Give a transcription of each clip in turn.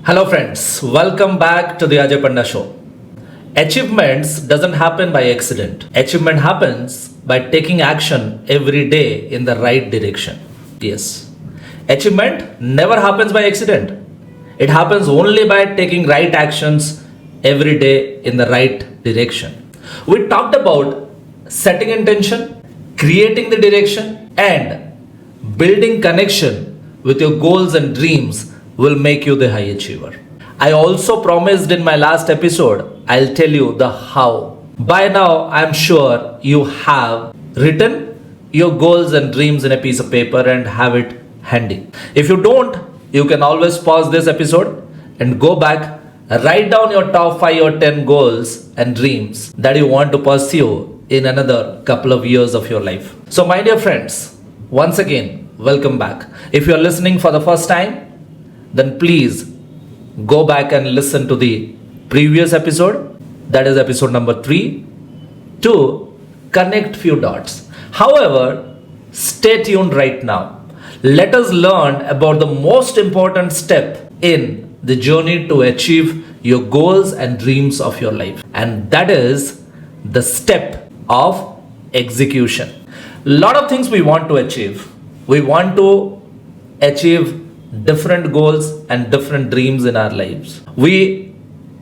Hello friends, welcome back to the Ajay Pandya Show. Achievements doesn't happen by accident. Achievement happens by taking action every day in the right direction. Yes. Achievement never happens by accident. It happens only by taking right actions every day in the right direction. We talked about setting intention, creating the direction, and building connection with your goals and dreams will make you the high achiever. I also promised in my last episode, I'll tell you the how. By now, I'm sure you have written your goals and dreams in a piece of paper and have it handy. If you don't, you can always pause this episode and go back, write down your top 5 or 10 goals and dreams that you want to pursue in another couple of years of your life. So, my dear friends, once again, welcome back. If you're listening for the first time, then please go back and listen to the previous episode, that is episode number 3, to connect few dots. However, stay tuned right now. Let us learn about the most important step in the journey to achieve your goals and dreams of your life, and that is the step of execution. Lot of things we want to achieve. We want to achieve different goals and different dreams in our lives. We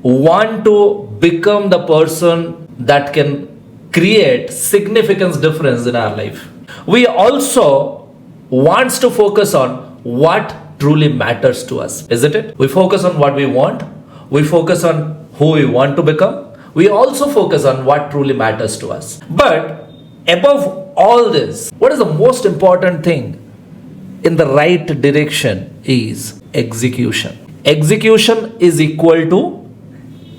want to become the person that can create significant difference in our life. We also wants to focus on what truly matters to us, isn't it? We focus on what we want. We focus on who we want to become. We also focus on what truly matters to us. But above all this, what is the most important thing in the right direction is execution. Execution is equal to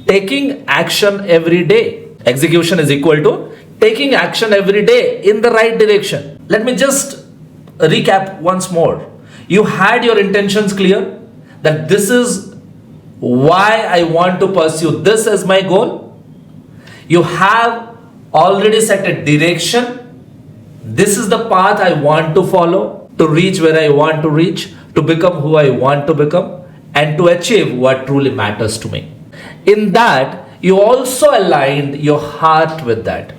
taking action every day. Execution is equal to taking action every day in the right direction. Let me just recap once more. You had your intentions clear that this is why I want to pursue this as my goal. You have already set a direction. This is the path I want to follow to reach where I want to reach, to become who I want to become, and to achieve what truly matters to me. In that, you also aligned your heart with that.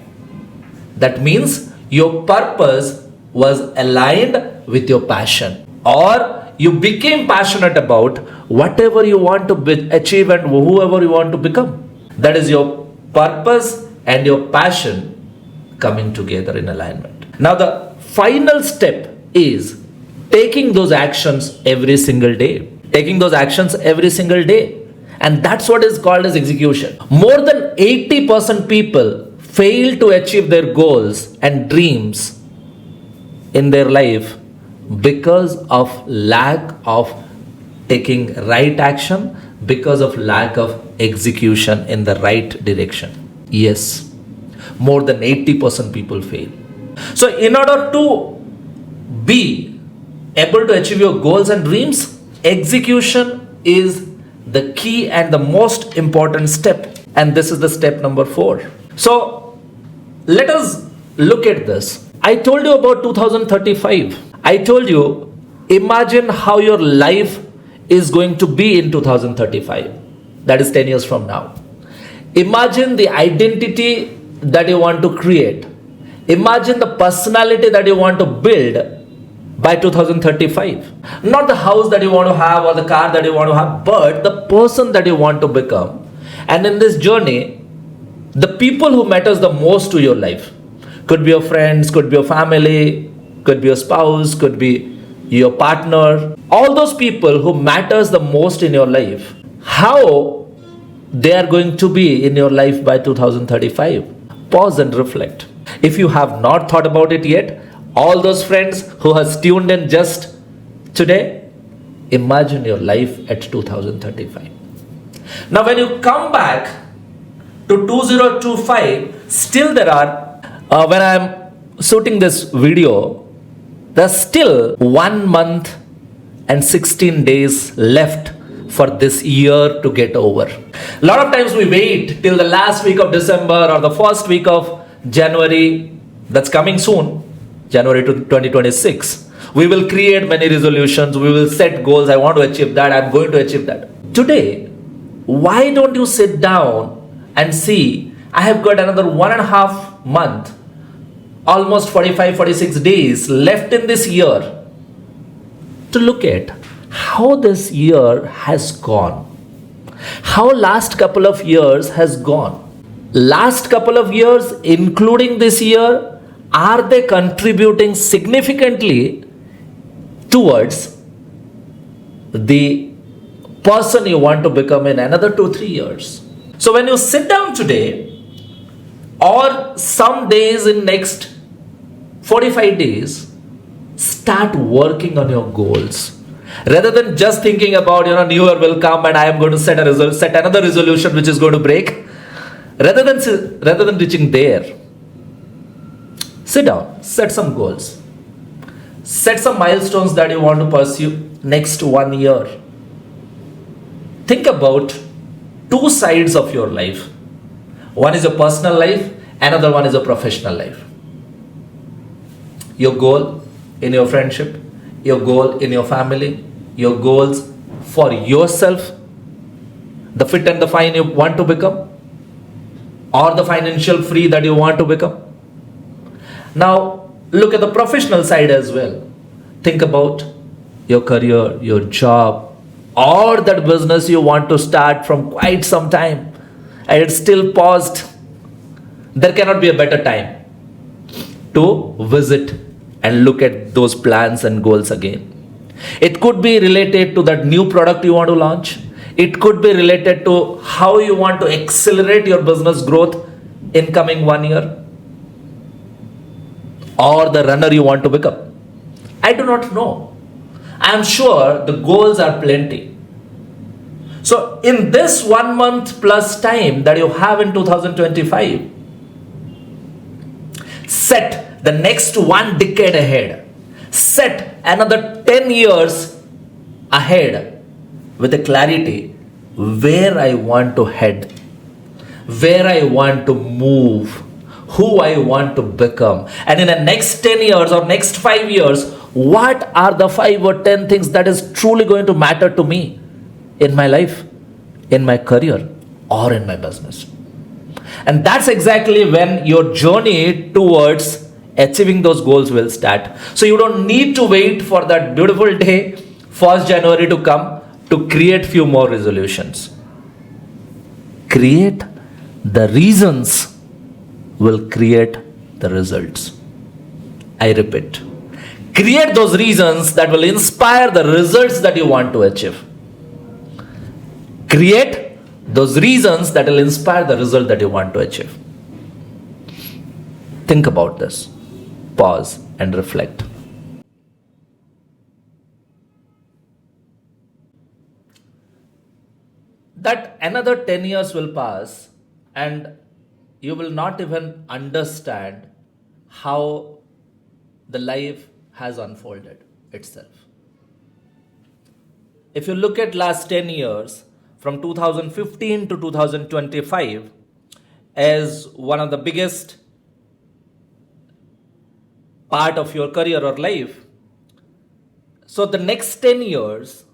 That means your purpose was aligned with your passion, or you became passionate about whatever you want to achieve and whoever you want to become. That is your purpose and your passion coming together in alignment. Now, the final step is taking those actions every single day. Taking those actions every single day. And that's what is called as execution. More than 80% people fail to achieve their goals and dreams in their life because of lack of taking right action, because of lack of execution in the right direction. Yes, more than 80% people fail. So in order to be able to achieve your goals and dreams, execution is the key and the most important step. And this is the step number 4. So let us look at this. I told you about 2035. I told you, imagine how your life is going to be in 2035. That is 10 years from now. Imagine the identity that you want to create. Imagine the personality that you want to build by 2035. Not the house that you want to have or the car that you want to have, but the person that you want to become. And in this journey, the people who matters the most to your life, could be your friends, could be your family, could be your spouse, could be your partner, all those people who matters the most in your life, how they are going to be in your life by 2035. Pause and reflect. If you have not thought about it yet, all those friends who has tuned in just today, imagine your life at 2035. Now when you come back to 2025, still there are, when I am shooting this video, there's still 1 month and 16 days left for this year to get over. A lot of times we wait till the last week of December or the first week of January, that's coming soon, January 2026. We will create many resolutions, we will set goals, I want to achieve that, I'm going to achieve that. Today, why don't you sit down and see, I have got another 1.5 month, almost 45, 46 days left in this year to look at how this year has gone, how last couple of years has gone. Last couple of years, including this year, are they contributing significantly towards the person you want to become in another 2-3 years? So when you sit down today or some days in next 45 days, start working on your goals. Rather than just thinking about, new year will come and I am going to set another resolution which is going to break. Rather than reaching there, sit down, set some goals. Set some milestones that you want to pursue next 1 year. Think about two sides of your life. One is your personal life, another one is your professional life. Your goal in your friendship, your goal in your family, your goals for yourself, the fit and the fine you want to become, or the financial free that you want to become. Now, look at the professional side as well. Think about your career, your job, or that business you want to start from quite some time and it's still paused. There cannot be a better time to visit and look at those plans and goals again. It could be related to that new product you want to launch. It could be related to how you want to accelerate your business growth in coming 1 year, or the runner you want to become. I do not know. I am sure the goals are plenty. So in this 1 month plus time that you have in 2025, set the next 1 decade ahead. Set another 10 years ahead with a clarity where I want to head, where I want to move, who I want to become. And in the next 10 years or next 5 years, what are the 5 or 10 things that is truly going to matter to me in my life, in my career, or in my business? And that's exactly when your journey towards achieving those goals will start. So you don't need to wait for that beautiful day, 1st January to come to create few more resolutions. Create the reasons will create the results. I repeat, create those reasons that will inspire the results that you want to achieve. Create those reasons that will inspire the result that you want to achieve. Think about this. Pause and reflect. That another 10 years will pass and you will not even understand how the life has unfolded itself. If you look at last 10 years, from 2015 to 2025, as one of the biggest part of your career or life, so the next 10 years,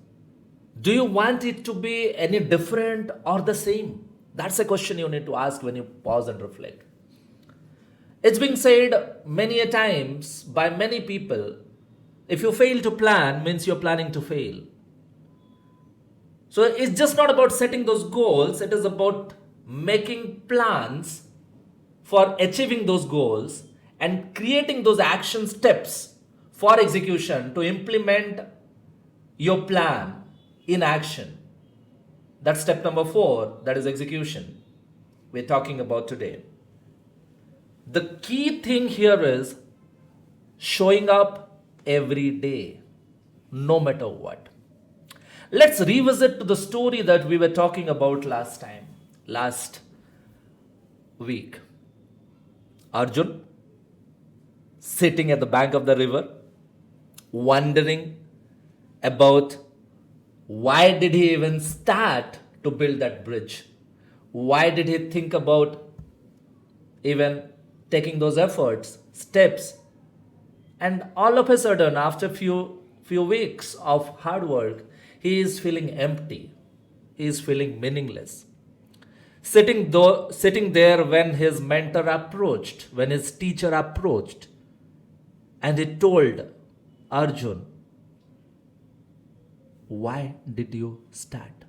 do you want it to be any different or the same? That's a question you need to ask when you pause and reflect. It's been said many a times by many people, if you fail to plan, means you're planning to fail. So it's just not about setting those goals, it is about making plans for achieving those goals and creating those action steps for execution to implement your plan in action. That's step number 4, that is execution we're talking about today. The key thing here is showing up every day, no matter what. Let's revisit to the story that we were talking about last week. Arjun sitting at the bank of the river, wondering about why did he even start to build that bridge? Why did he think about even taking those efforts, steps? And all of a sudden, after few weeks of hard work, he is feeling empty. he is feeling meaningless. Sitting there when his mentor approached, when his teacher approached, and he told Arjun, why did you start?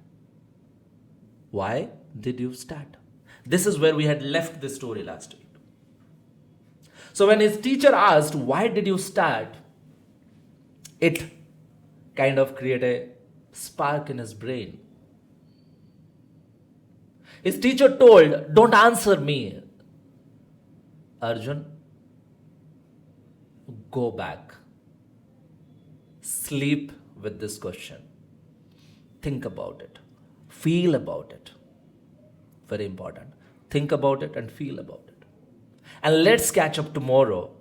Why did you start? This is where we had left this story last week. So when his teacher asked, why did you start? It kind of created a spark in his brain. His teacher told, don't answer me. Arjun, go back. Sleep with this question. Think about it. Feel about it. Very important. Think about it and feel about it. And let's catch up tomorrow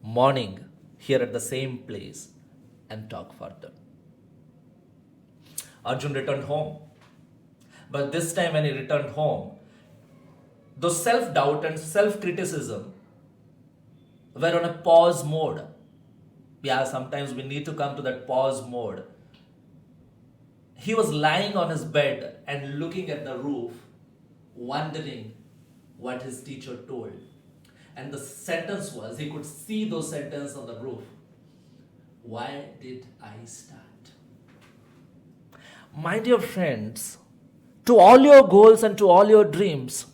morning here at the same place and talk further. Arjun returned home. But this time when he returned home, those self-doubt and self-criticism were on a pause mode. Yeah, sometimes we need to come to that pause mode. He was lying on his bed and looking at the roof, wondering what his teacher told. And the sentence was, he could see those sentences on the roof. Why did I start? My dear friends, to all your goals and to all your dreams,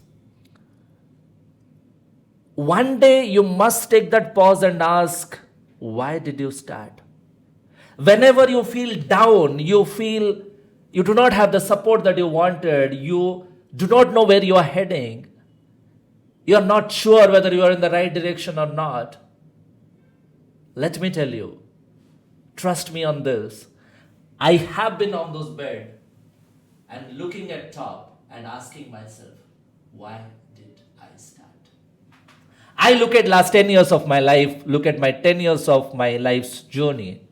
one day you must take that pause and ask, why did you start? Whenever you feel down, you feel you do not have the support that you wanted, you do not know where you are heading, you are not sure whether you are in the right direction or not. Let me tell you, trust me on this. I have been on those bed and looking at top and asking myself, why did I start? I look at last 10 years of my life, look at my 10 years of my life's journey,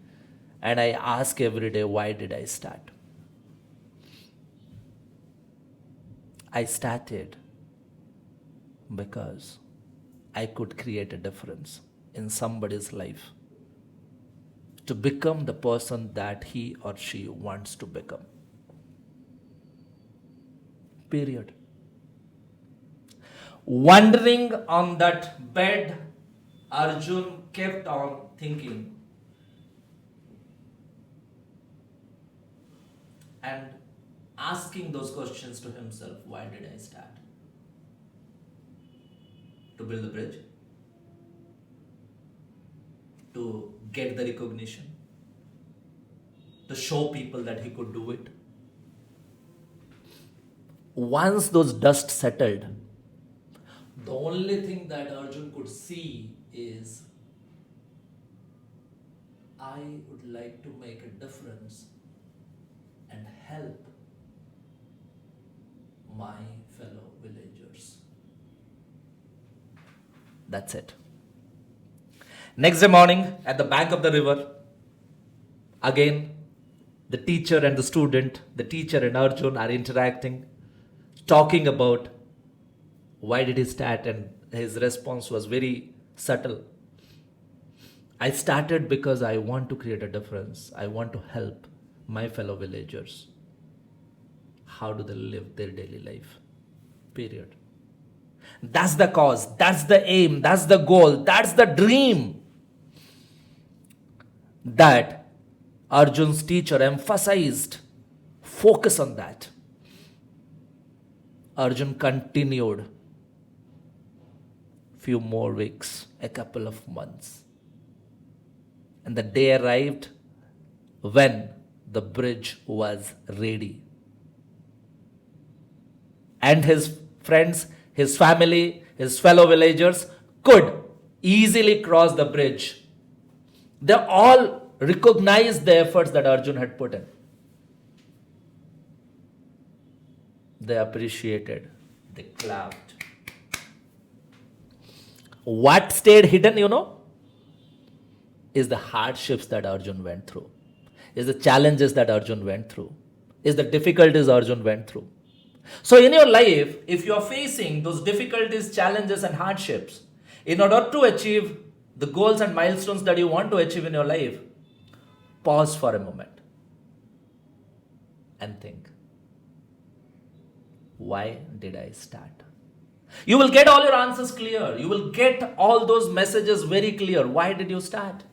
and I ask every day, why did I start? I started because I could create a difference in somebody's life to become the person that he or she wants to become. Period. Wandering on that bed, Arjun kept on thinking and asking those questions to himself. Why did I start? To build the bridge? To get the recognition? To show people that he could do it? Once those dust settled, the only thing that Arjun could see is, I would like to make a difference and help my fellow villagers. That's it. Next day morning, at the bank of the river, again, the teacher and the student, the teacher and Arjun are interacting, talking about why did he start, and his response was very subtle. I started because I want to create a difference. I want to help my fellow villagers. How do they live their daily life? Period. That's the cause. That's the aim. That's the goal. That's the dream that Arjun's teacher emphasized. Focus on that. Arjun continued few more weeks, a couple of months. And the day arrived when the bridge was ready. And his friends, his family, his fellow villagers could easily cross the bridge. They all recognized the efforts that Arjun had put in. They appreciated. They clapped. What stayed hidden, is the hardships that Arjun went through, is the challenges that Arjun went through, is the difficulties Arjun went through. So in your life, if you are facing those difficulties, challenges and hardships, in order to achieve the goals and milestones that you want to achieve in your life, pause for a moment and think, Why did I start? You will get all your answers clear. You will get all those messages very clear. Why did you start?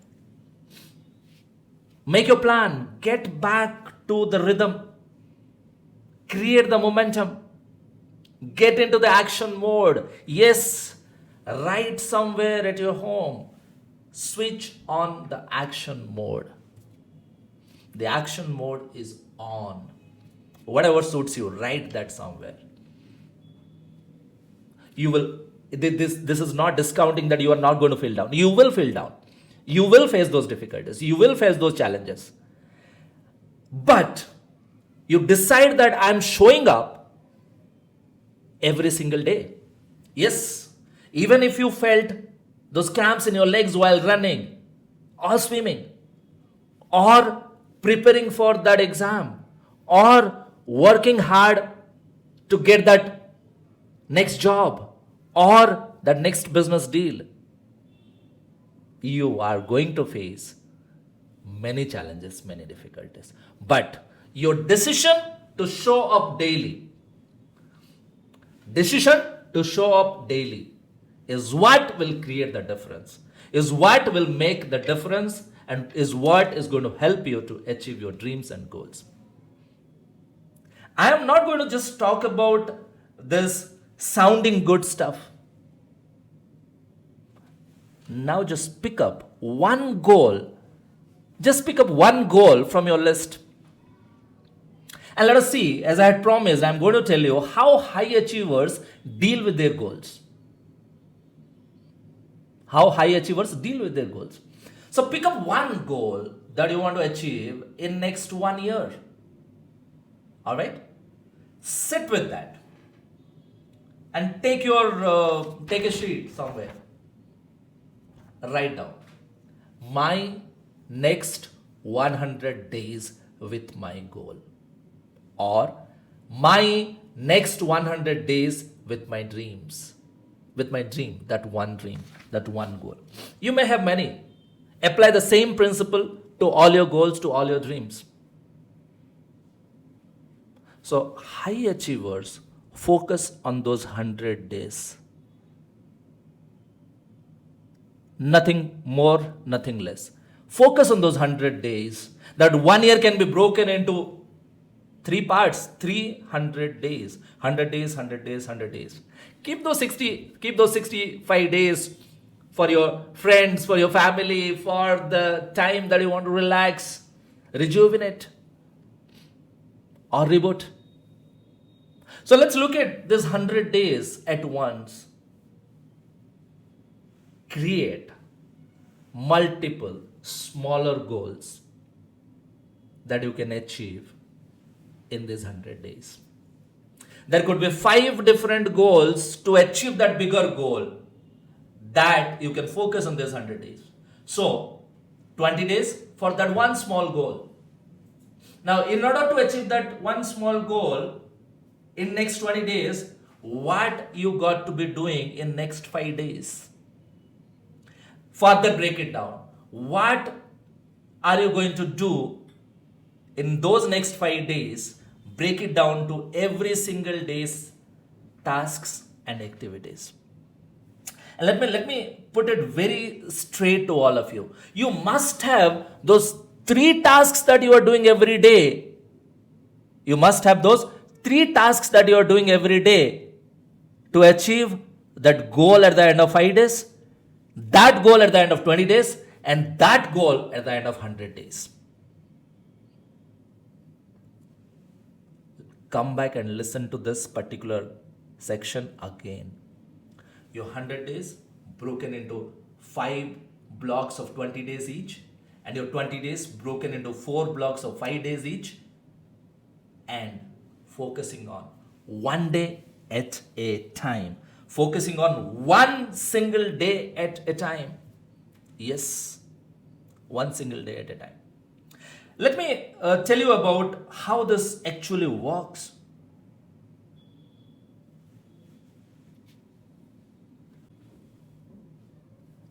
Make your plan. Get back to the rhythm. Create the momentum. Get into the action mode. Yes, right somewhere at your home. Switch on the action mode. The action mode is on. Whatever suits you, write that somewhere. You will, this is not discounting that you are not going to feel down. You will feel down. You will face those difficulties. You will face those challenges. But you decide that I'm showing up every single day. Yes, even if you felt those cramps in your legs while running or swimming or preparing for that exam or working hard to get that next job or that next business deal, you are going to face many challenges, many difficulties. But your decision to show up daily, is what will create the difference, is what will make the difference, and is what is going to help you to achieve your dreams and goals. I am not going to just talk about this sounding good stuff. Now just pick up one goal. Just pick up one goal from your list. And let us see, as I had promised, I'm going to tell you how high achievers deal with their goals. How high achievers deal with their goals. So pick up one goal that you want to achieve in next 1 year. All right? Sit with that. And take a sheet somewhere. Write down my next 100 days with my goal, or my next 100 days with my dreams, with my dream, that one goal. You may have many. Apply the same principle to all your goals, to all your dreams. So high achievers focus on those 100 days. Nothing more, nothing less. Focus on those 100 days. That 1 year can be broken into 3 parts, 300 days. 100 days, 100 days, 100 days. Keep those 65 days for your friends, for your family, for the time that you want to relax, rejuvenate, or reboot. So let's look at this 100 days at once. Create multiple smaller goals that you can achieve in these 100 days. There could be 5 different goals to achieve that bigger goal that you can focus on these 100 days. So 20 days for that one small goal. Now, in order to achieve that one small goal in next 20 days, what you got to be doing in next 5 days? Further break it down. What are you going to do in those next 5 days? Break it down to every single day's tasks and activities. And let me put it very straight to all of you. You must have those 3 tasks that you are doing every day. You must have those 3 tasks that you are doing every day to achieve that goal at the end of 5 days, that goal at the end of 20 days, and that goal at the end of 100 days. Come back and listen to this particular section again. Your 100 days broken into 5 blocks of 20 days each, and your 20 days broken into 4 blocks of 5 days each, and focusing on one day at a time. Focusing on one single day at a time. Yes, one single day at a time. Let me tell you about how this actually works.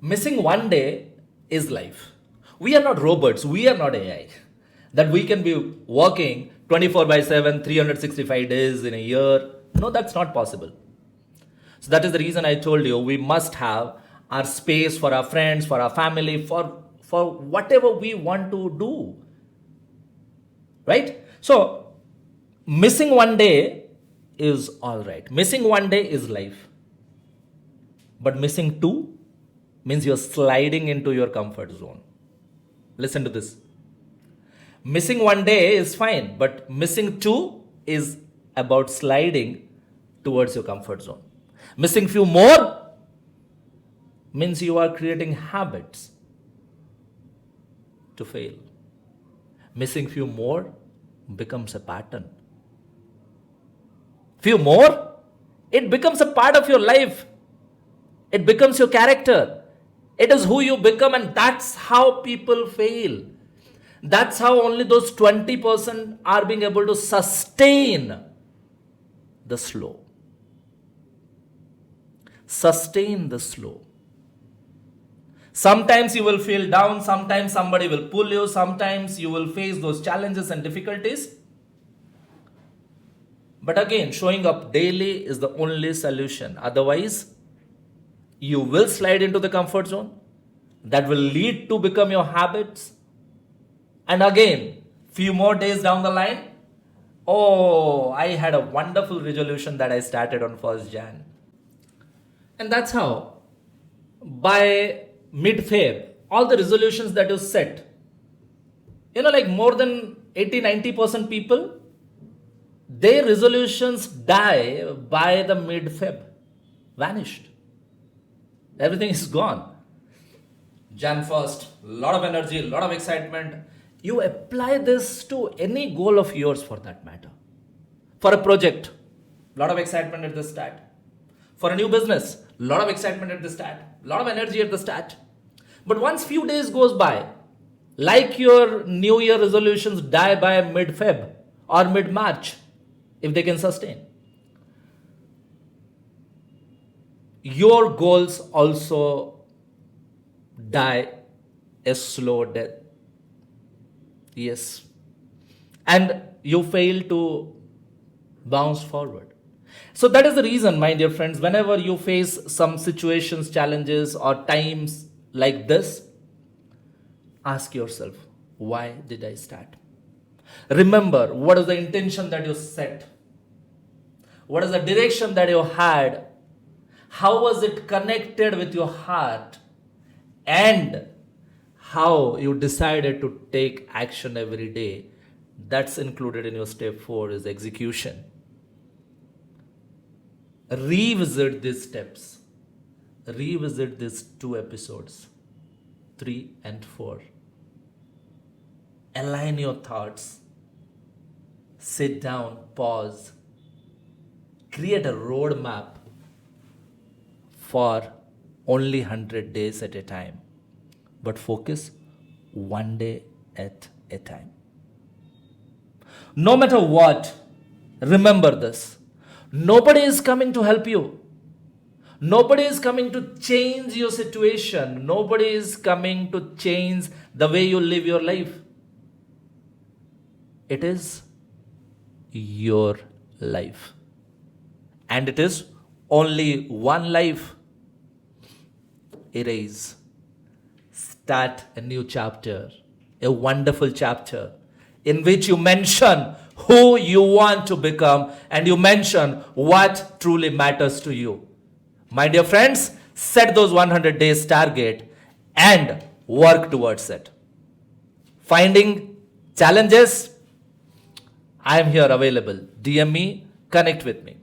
Missing one day is life. We are not robots. We are not AI. That we can be working 24/7, 365 days in a year. No, that's not possible. So that is the reason I told you we must have our space for our friends, for our family, for whatever we want to do. Right? So missing one day is all right. Missing one day is life. But missing two means you're sliding into your comfort zone. Listen to this. Missing one day is fine, but missing two is about sliding towards your comfort zone. Missing few more means you are creating habits to fail. Missing few more becomes a pattern. Few more, it becomes a part of your life. It becomes your character. It is who you become, and that's how people fail. That's how only those 20% are being able to sustain the slow. Sustain the slow. Sometimes you will feel down, sometimes somebody will pull you, sometimes you will face those challenges and difficulties. But again, showing up daily is the only solution. Otherwise, you will slide into the comfort zone. That will lead to become your habits. And again, few more days down the line, oh, I had a wonderful resolution that I started on 1st Jan. And that's how, by mid-Feb, all the resolutions that you set, like more than 80-90% people, their resolutions die by the mid-Feb. Vanished. Everything is gone. Jan 1st, lot of energy, lot of excitement. You apply this to any goal of yours for that matter. For a project, lot of excitement at the start. For a new business, lot of excitement at the start. Lot of energy at the start. But once few days goes by, like your New Year resolutions die by mid-Feb or mid-March, if they can sustain. Your goals also die a slow death. Yes. And you fail to bounce forward. So that is the reason, my dear friends, whenever you face some situations, challenges, or times like this, ask yourself, why did I start? Remember, what is the intention that you set? What is the direction that you had? How was it connected with your heart? And how you decided to take action every day. That's included in your step 4 is execution. Revisit these steps. Revisit these 2 episodes, 3 and 4. Align your thoughts. Sit down, pause. Create a roadmap for only 100 days at a time. But focus one day at a time. No matter what, remember this. Nobody is coming to help you. Nobody is coming to change your situation. Nobody is coming to change the way you live your life. It is your life. And it is only one life. Erase. Start a new chapter. A wonderful chapter in which you mention who you want to become and you mention what truly matters to you. My dear friends, set those 100 days target and work towards it. Finding challenges, I am here available. DM me, connect with me.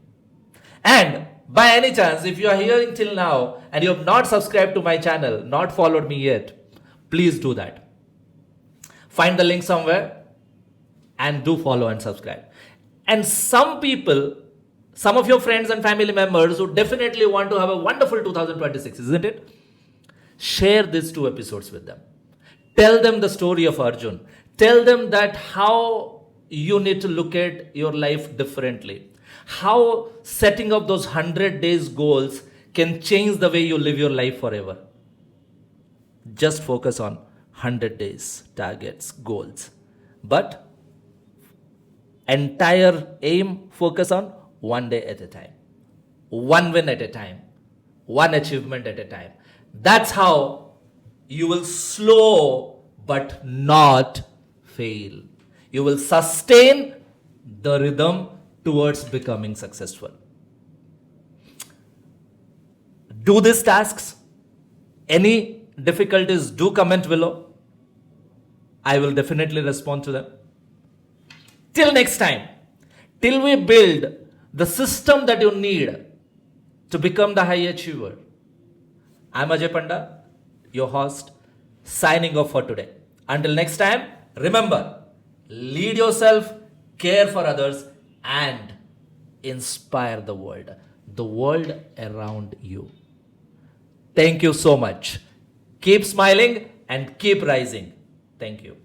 And by any chance, if you are hearing till now and you have not subscribed to my channel, not followed me yet, please do that. Find the link somewhere and do follow and subscribe. And some people, some of your friends and family members who definitely want to have a wonderful 2026, isn't it? Share these 2 episodes with them. Tell them the story of Arjun. Tell them that how you need to look at your life differently. How setting up those 100 days goals can change the way you live your life forever. Just focus on 100 days, targets, goals. But entire aim, focus on one day at a time, one win at a time, one achievement at a time. That's how you will slow but not fail. You will sustain the rhythm towards becoming successful. Do these tasks. Any difficulties, do comment below. I will definitely respond to them. Till next time, till we build the system that you need to become the high achiever. I'm Ajay Pandya, your host, signing off for today. Until next time, remember, lead yourself, care for others, and inspire the world around you. Thank you so much. Keep smiling and keep rising. Thank you.